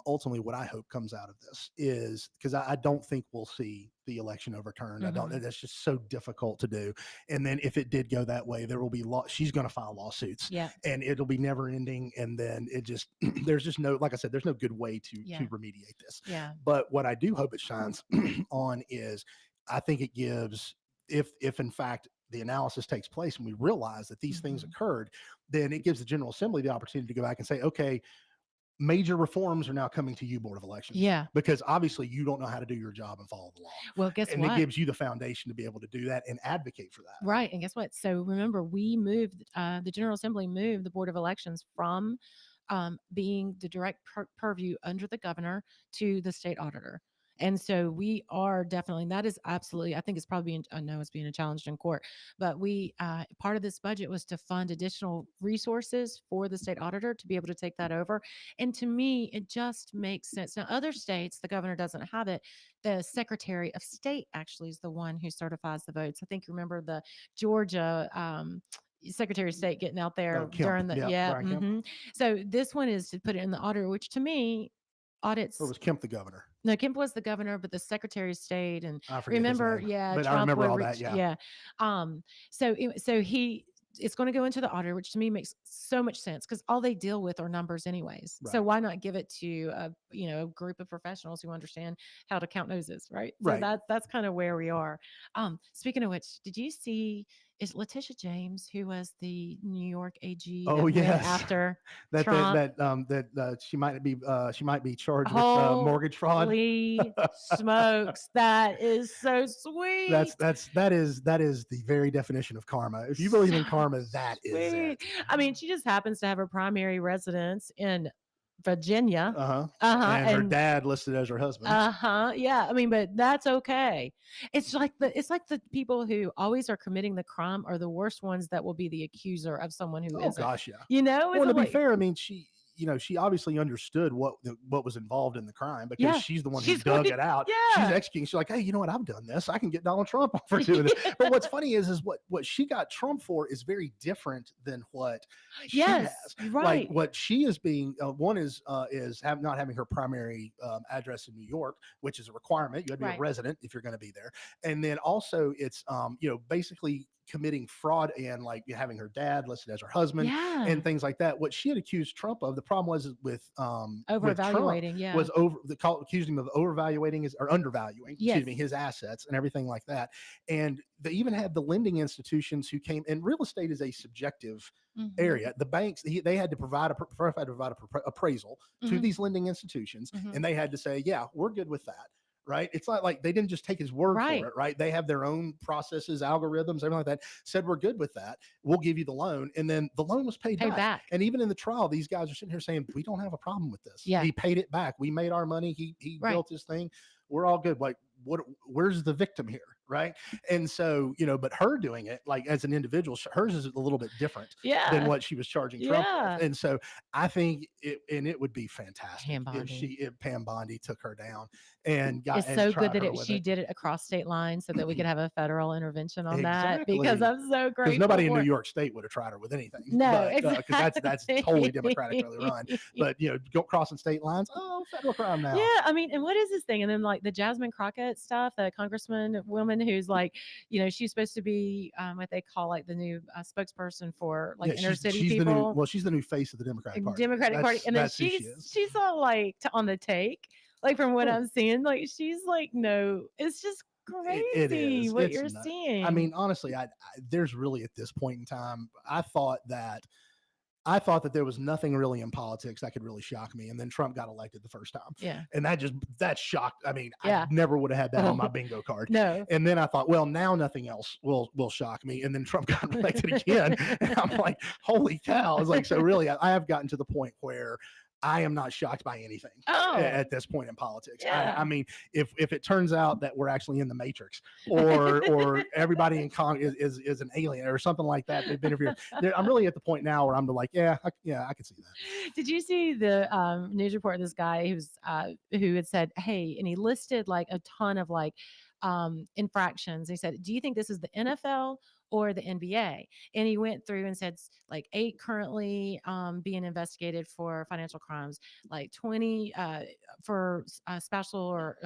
ultimately what I hope comes out of this is because I don't think we'll see the election overturned. I don't. Mhm. That's just so difficult to do. And then if it did go that way, there will be she's going to file lawsuits. Yeah. And it'll be never ending. And then it just there's just no, like I said, there's no good way to Yeah. remediate this. Yeah. But what I do hope it shines on is I think it gives if in fact the analysis takes place and we realize that these things occurred, then it gives the General Assembly the opportunity to go back and say, okay, major reforms are now coming to you, Board of Elections. Yeah. Because obviously you don't know how to do your job and follow the law. Well, guess and what? it gives you the foundation to be able to do that and advocate for that. Right. And guess what? So remember, we moved, the General Assembly moved the Board of Elections from being the direct purview under the governor to the state auditor. And so we are definitely, and that is absolutely, I think it's probably being, I know it's being challenged in court, but we, part of this budget was to fund additional resources for the state auditor to be able to take that over. And to me, it just makes sense. Now, other states, the governor doesn't have it. The Secretary of State actually is the one who certifies the votes. I think you remember the Georgia, Secretary of State getting out there during the, So this one is to put it in the auditor, which to me, audits. Or was Kemp the governor? No, Kemp was the governor, but the Secretary of State, and I forget remember, his name, yeah, but Trump I remember all reached, that. Yeah. So it's going to go into the auditor, which to me makes so much sense because all they deal with are numbers anyways. So Right. why not give it to a group of professionals who understand how to count noses, right? So Right. that's kind of where we are. Speaking of which, did you see? Is Letitia James, who was the New York AG, Oh, went yes. after That Trump? she might be charged with mortgage fraud. Holy smokes, that is so sweet. That is the very definition of karma. If you believe in karma, that is it. I mean, she just happens to have her primary residence in Virginia. And her dad listed as her husband. Yeah. I mean, but that's okay. It's like the people who always are committing the crime are the worst ones that will be the accuser of someone who isn't. Gosh, yeah. You know, Well, to be like, fair, I mean, she obviously understood what was involved in the crime because she's the one who dug it out. She's executing. She's like, hey, you know what? I've done this. I can get Donald Trump for doing this. But what's funny is what she got Trump for is very different than what she has. Right. Like what she is being one is not having her primary address in New York, which is a requirement. You have to be a resident if you're going to be there. And then also it's basically committing fraud and like having her dad listed as her husband and things like that. What she had accused Trump of, the problem was with over-evaluating, accused him of overvaluating or undervaluing, his assets and everything like that. And they even had the lending institutions who came, and real estate is a subjective area. The banks, they had to provide appraisal to these lending institutions, and they had to say, yeah, we're good with that. Right. It's not like they didn't just take his word for it. Right. They have their own processes, algorithms, everything like that. Said, we're good with that. We'll give you the loan. And then the loan was paid back. And even in the trial, these guys are sitting here saying, we don't have a problem with this. Yeah. He paid it back. We made our money. He built his thing. We're all good. Like, where's the victim here? Right. And so, but her doing it like as an individual, hers is a little bit different than what she was charging Trump with. And so I think it would be fantastic if Pam Bondi took her down and got. It's so good that she did it across state lines so that we could have a federal intervention on that, because I'm so grateful. Because nobody in New York State would have tried her with anything. No, because that's totally democratically run. But go crossing state lines. Oh, federal crime now. Yeah, I mean, and what is this thing? And then like the Jasmine Crockett stuff, the congressman woman who's like, she's supposed to be what they call like the new spokesperson for like inner city people. She's the new face of the Democratic Party. And then she's all like on the take, like from what I'm seeing, like she's like, no, it's just crazy what you're seeing. I mean, honestly, there's really at this point in time, I thought that there was nothing really in politics that could really shock me. And then Trump got elected the first time. Yeah. And that shocked. I mean, I never would have had that on my bingo card. No. And then I thought, well, now nothing else will shock me. And then Trump got elected again. And I'm like, holy cow. It's like, so really, I have gotten to the point where I am not shocked by anything at this point in politics. Yeah. I mean, if it turns out that we're actually in the Matrix, or everybody in Congress is an alien or something like that, they've been here. I'm really at the point now where I'm like, I can see that. Did you see the news report of this guy who had said, hey, and he listed like a ton of like infractions. He said, do you think this is the NFL or the NBA? And he went through and said like 8 currently being investigated for financial crimes, like 20 for special or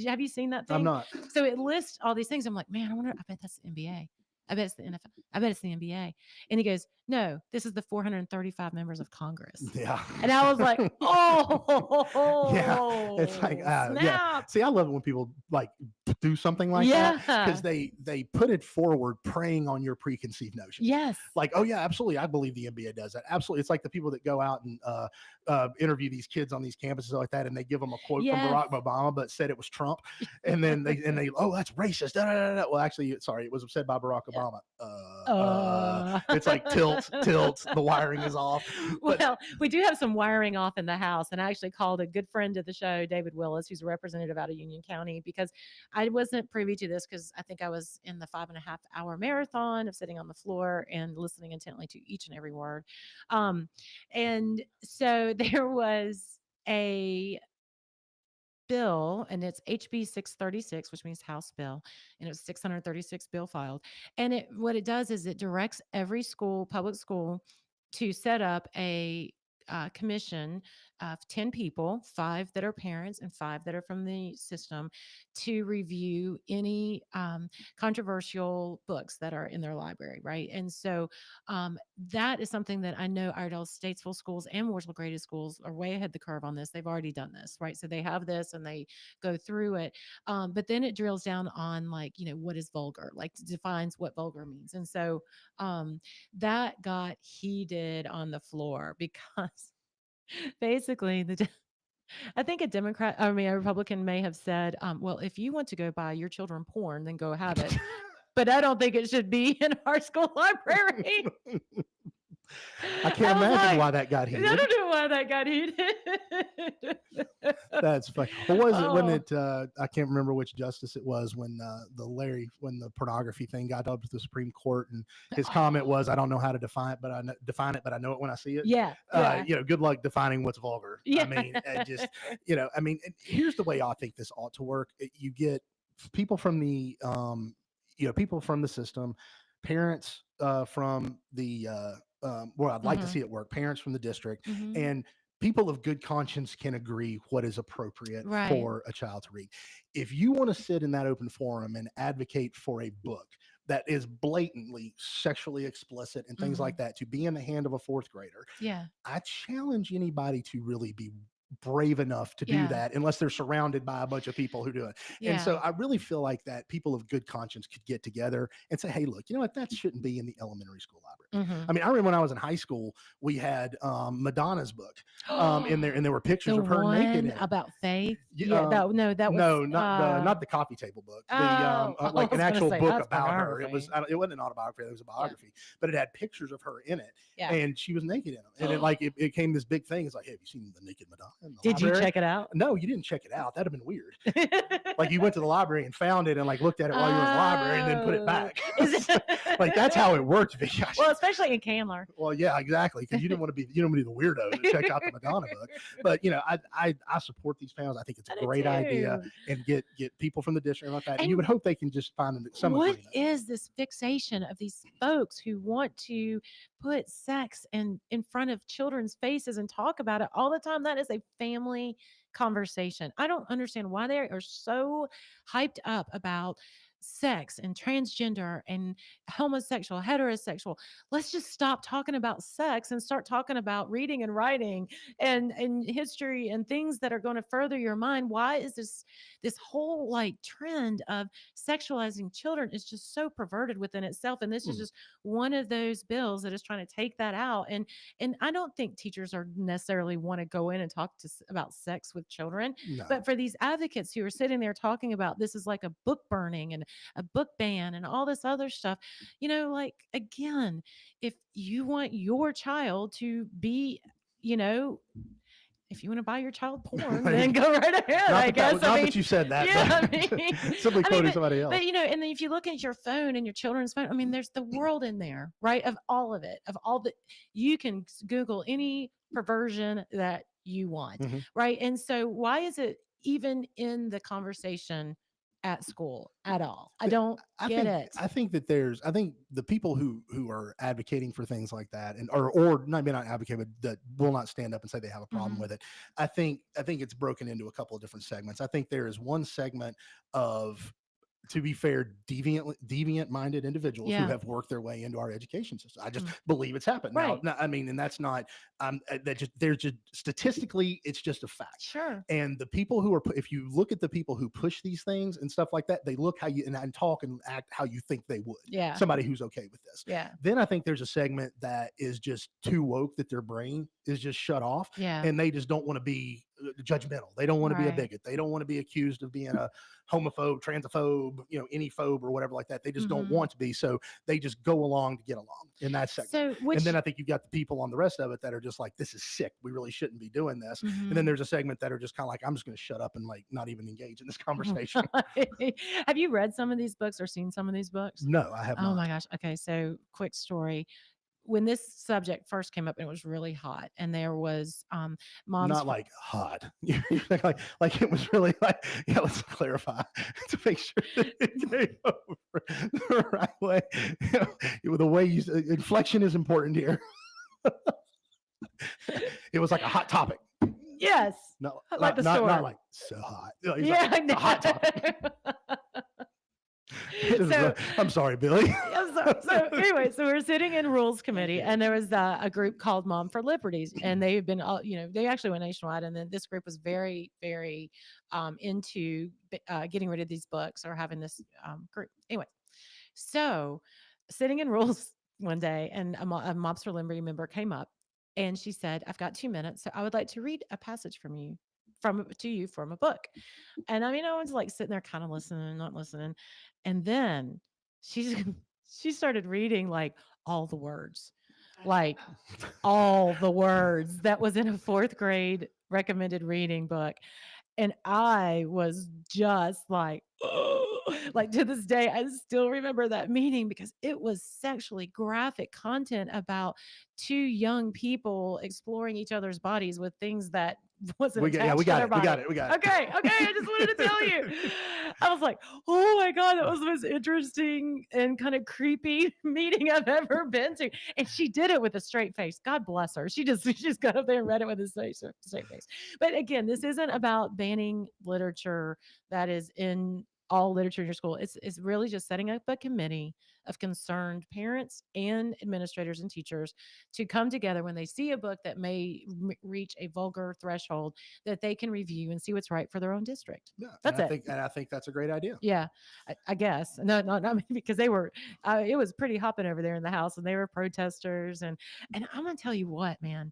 have you seen that thing? I'm not. So it lists all these things. I'm like, man, I bet that's the NBA. I bet it's the NFL. I bet it's the NBA. And he goes, no, this is the 435 members of Congress. Yeah. And I was like, oh, yeah. It's like, snap. See, I love it when people like do something like that, because Yeah. they put it forward preying on your preconceived notions. Yes. Like, oh yeah, absolutely, I believe the NBA does that. Absolutely, it's like the people that go out and interview these kids on these campuses like that, and they give them a quote from Yes. Barack Obama, but said it was Trump, and then they oh, that's racist. Da, da, da, da. Well, actually, sorry, it was said by Barack Obama. It's like tilts, the wiring is off. But Well, we do have some wiring off in the house, and I actually called a good friend of the show, David Willis, who's a representative out of Union County, because I wasn't privy to this because I think I was in the 5.5 hour marathon of sitting on the floor and listening intently to each and every word. And so there was a bill, and it's HB 636, which means House bill, and it was 636 bill filed. And what it does is it directs every school, public school, to set up a commission of 10 people, 5 that are parents and 5 that are from the system, to review any controversial books that are in their library, right? And so that is something that I know Iredell Statesville schools and Mooresville Graded schools are way ahead the curve on this. They've already done this, right? So they have this and they go through it. But then it drills down on, like, what is vulgar, like defines what vulgar means. And so that got heated on the floor because basically I think a Republican may have said, well, if you want to go buy your children porn, then go have it. But I don't think it should be in our school library. I can't imagine why that got I heated. don't know why that got heated. That's funny. What was it? When it? I can't remember which justice it was when when the pornography thing got up to the Supreme Court, and his comment was, "I don't know how to define it, but I know it when I see it." Yeah. Good luck defining what's vulgar. Yeah. I mean, and here's the way I think this ought to work. You get people from the people from the system, parents from the well, I'd like to see it work. Parents from the district and people of good conscience can agree what is appropriate for a child to read. If you want to sit in that open forum and advocate for a book that is blatantly sexually explicit and things like that to be in the hand of a 4th grader, I challenge anybody to really be brave enough to do that unless they're surrounded by a bunch of people who do it. And so I really feel like that people of good conscience could get together and say, hey, look, you know what, that shouldn't be in the elementary school library. I mean, I remember when I was in high school, we had Madonna's book in there, and there were pictures of her naked in it. About faith. That was not the coffee table book. Like an actual book about her. It wasn't an autobiography, it was a biography, but it had pictures of her in it, and she was naked in them. And it became this big thing. It's like, hey, have you seen the naked Madonna? Did you check it out? No, you didn't check it out. That'd have been weird. Like you went to the library and found it and like looked at it while you were in the library and then put it back. Like that's how it worked, Vickie. Well, especially in Candler. Well, yeah, exactly. Because you don't want to be the weirdo that checked out the Madonna book. But I support these families. I think it's a great idea, and get people from the district like that. And you would hope they can just find some. What is this fixation of these folks who want to put sex in front of children's faces and talk about it all the time? That is a family conversation. I don't understand why they are so hyped up about sex and transgender and homosexual, heterosexual. Let's just stop talking about sex and start talking about reading and writing and history and things that are going to further your mind. Why is this whole like trend of sexualizing children is just so perverted within itself? And this is just one of those bills that is trying to take that out. And I don't think teachers are necessarily want to go in and talk about sex with children. No. But for these advocates who are sitting there talking about this is like a book burning and a book ban and all this other stuff, like, again, if you want your child to be, if you want to buy your child porn, then go right ahead. I guess. Not that you said that. Yeah, simply quoting somebody else. But and then if you look at your phone and your children's phone, I mean, there's the world in there, right? Of all of it, you can Google any perversion that you want, right? And so why is it even in the conversation at school at all? I don't get it. I think the people who are advocating for things like that or maybe not advocate, but that will not stand up and say they have a problem with it. I think it's broken into a couple of different segments. I think there is one segment of to be fair, deviant-minded individuals Yeah. who have worked their way into our education system. I just Mm. believe it's happened. Right. Now, I mean, and that's not there's just statistically, it's just a fact. Sure. And the people who are, if you look at the people who push these things and stuff like that, they look how you and talk and act how you think they would. Yeah. Somebody who's okay with this. Yeah. Then I think there's a segment that is just too woke that their brain is just shut off. Yeah. And they just don't want to be judgmental. They don't want to be a Right. bigot. They don't want to be accused of being a homophobe, transphobe, any phobe or whatever like that. They just don't want to be. So they just go along to get along in that segment. So, And then I think you've got the people on the rest of it that are just like, this is sick. We really shouldn't be doing this. And then there's a segment that are just kind of like, I'm just going to shut up and like not even engage in this conversation. Have you read some of these books or seen some of these books? No, I have not. Oh my gosh. Okay. So quick story. When this subject first came up, it was really hot, and there was moms. Not like hot, like it was really like. Yeah, let's clarify to make sure that it came over the right way. The way you inflection is important here. It was like a hot topic. Yes. No, like the storm. not like so hot. No, it's Yeah, like I know. a hot topic. So- I'm sorry, Billy. So anyway, so we're sitting in rules committee, and there was a group called Mom for Liberties, and they've been all, they actually went nationwide, and then this group was very, very into getting rid of these books or having this group. Anyway, so sitting in rules one day, and a Moms for Liberty member came up, and she said, "I've got 2 minutes, so I would like to read a passage to you from a book." And I mean, I was like sitting there kind of listening, not listening. And then she started reading like all the words that was in a 4th grade recommended reading book. And I was just like, like to this day, I still remember that meeting because it was sexually graphic content about 2 young people exploring each other's bodies with things that wasn't We attached to got their it. body. We got it. We got it. Okay. I just wanted to tell you. I was like, oh my God, that was the most interesting and kind of creepy meeting I've ever been to. And she did it with a straight face. God bless her. She just got up there and read it with a straight face. But again, this isn't about banning literature that is in all literature in your school. It's really just setting up a committee of concerned parents and administrators and teachers to come together when they see a book that may reach a vulgar threshold that they can review and see what's right for their own district. Yeah, That's it. I think that's a great idea. Yeah, I guess. No, not because they were. It was pretty hopping over there in the house, and they were protesters. And I'm gonna tell you what, man.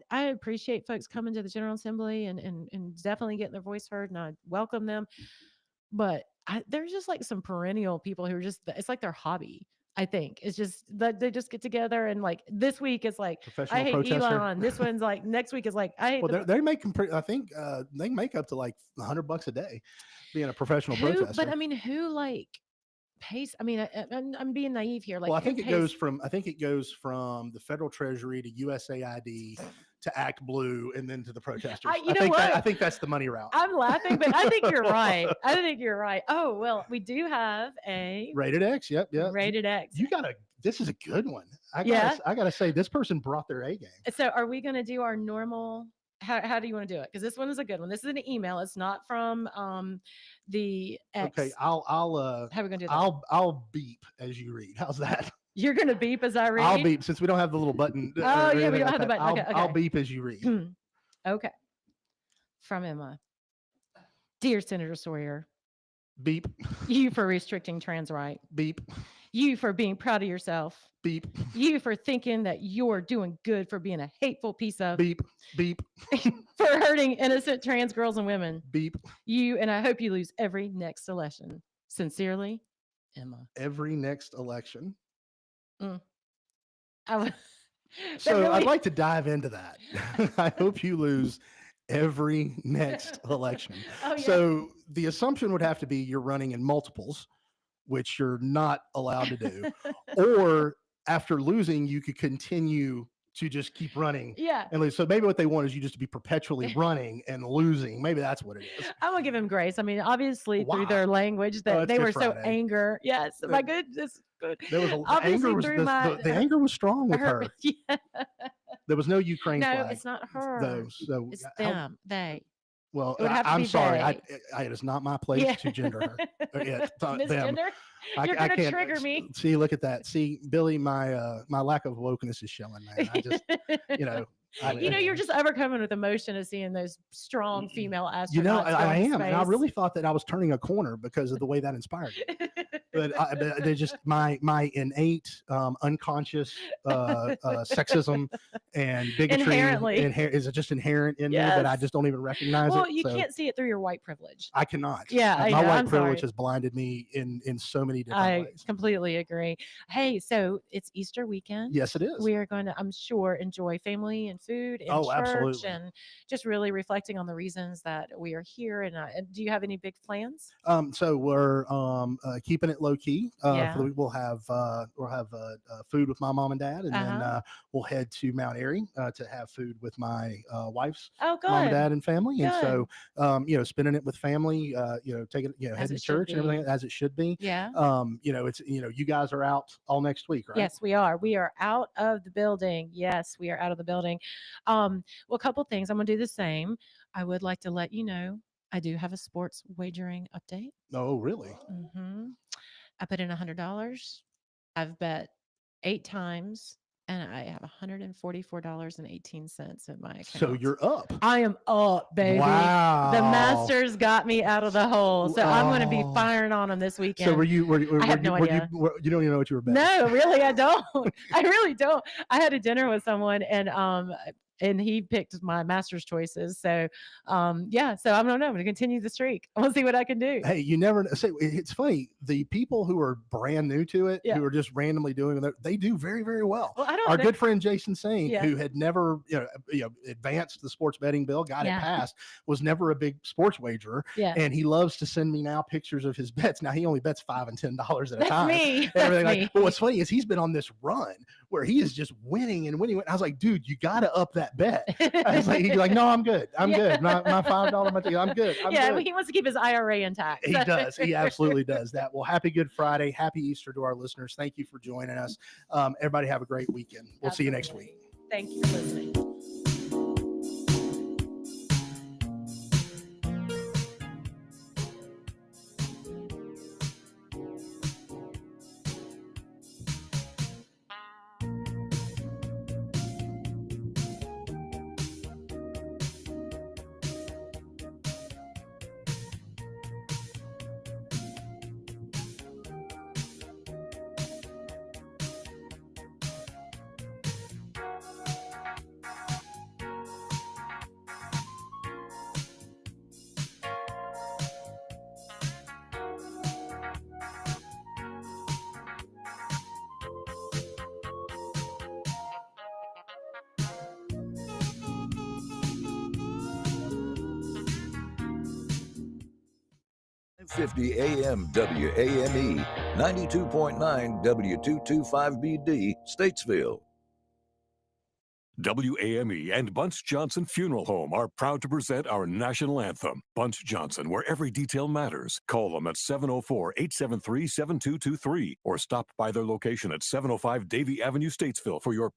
I appreciate folks coming to the General Assembly and definitely getting their voice heard, and I welcome them. But there's just like some perennial people who are just, it's like their hobby. I think it's just that they just get together and like this week is like, I hate protester. Elon. This one's like, next week is like, I hate. Well, they make them I think they make up to like $100 a day being a professional protester. But I mean, who like pays? I mean, I'm being naive here. Like, well, I think it goes from the federal treasury to USAID to Act Blue and then to the protesters. I think that's the money route. I'm laughing, but I think you're right. Oh, well, we do have a Rated X. Yep. Rated X. This is a good one. I gotta say, this person brought their A game. So are we going to do our normal? How do you want to do it? Because this one is a good one. This is an email. It's not from the X. Okay, I'll how are we gonna do that? I'll beep as you read. How's that? You're gonna beep as I read. I'll beep since we don't have the little button. Oh yeah, we don't have the button. Okay. I'll beep as you read. Okay. From Emma. Dear Senator Sawyer. Beep. You for restricting trans rights. Beep. You for being proud of yourself. Beep. You for thinking that you're doing good for being a hateful piece of. Beep. Beep. For hurting innocent trans girls and women. Beep. You, and I hope you lose every next election. Sincerely, Emma. Every next election. So I'd like to dive into that. I hope you lose every next election. Oh, yeah. So the assumption would have to be you're running in multiples, which you're not allowed to do. Or after losing, you could continue to just keep running. Yeah. And lose. So maybe what they want is you just to be perpetually running and losing. Maybe that's what it is. I'm gonna give him grace. I mean, obviously through their language that they were so angry. Yes. My goodness. Good. There was the anger was strong with her. Yeah. There was no Ukraine No, flag. it's not her. Though, so it's them. They. Well, It would have to I'm be sorry. they. It is not my place to gender her. Them. Misgender? You're I gonna can't trigger me. see. Look at that. See, Billy, my lack of wokeness is showing, man. I just, you know, You're just overcoming with emotion of seeing those strong female astronauts. you know, go I into am, and I space. really thought that I was turning a corner because of the way that inspired me. But they're just my innate, unconscious sexism and bigotry Inherently. is just inherent in me that I Yes. just don't even recognize Well, it. you So can't see it through your white privilege. I cannot. Yeah, I my know, white I'm privilege sorry. has blinded me in so many different I ways. completely agree. Hey, so it's Easter weekend. Yes, it is. We are going to, I'm sure, enjoy family and food and Oh, church absolutely. and just really reflecting on the reasons that we are here. And do you have any big plans? So we're keeping it low key. Yeah. For the week. We'll have food with my mom and dad, and then Uh-huh. we'll head to Mount Airy to have food with my wife's Oh, mom and good. dad and family. And Good. so, spending it with family. Taking As heading it to should church and everything be. as it should be. Yeah. It's you guys are out all next week, right? Yes, we are. We are out of the building. Yes, we are out of the building. Well, a couple things. I'm going to do the same. I would like to let you know I do have a sports wagering update. Oh, really? hmm I put in $100. I've bet 8 times, and I have $144.18 in my account. So you're up. I am up, baby. Wow. The Masters got me out of the hole, so I'm going to be Oh. firing on them this weekend. So I have no idea. You don't even know what you were betting. No, really, I don't. I really don't. I had a dinner with someone, and he picked my master's choices. So, so I don't know. I'm going to continue the streak. We'll see what I can do. Hey, you never know. Say, it's funny. The people who are brand new to it, Yeah. who are just randomly doing it, they do very, very well. Well, I don't Our know. good friend Jason Sayin, Yeah. who had never, advanced the sports betting bill, got Yeah. it passed, was never a big sports wagerer, Yeah. and he loves to send me now pictures of his bets. Now he only bets $5 and $10 at a That's time. me. And everything That's like. me. But what's funny is he's been on this run where he is just winning and winning. I was like, dude, you got to up that bet. I was like, he's like, no, I'm good. I'm good. My $5, I'm good. I'm Yeah, good. he wants to keep his IRA intact. He does. He absolutely does that. Well, happy Good Friday. Happy Easter to our listeners. Thank you for joining us. Everybody have a great weekend. We'll see you next week. Thank you for listening. .50 AM WAME, 92.9 W225BD, Statesville. WAME and Bunce Johnson Funeral Home are proud to present our national anthem, Bunce Johnson, where every detail matters. Call them at 704-873-7223 or stop by their location at 705 Davie Avenue, Statesville for your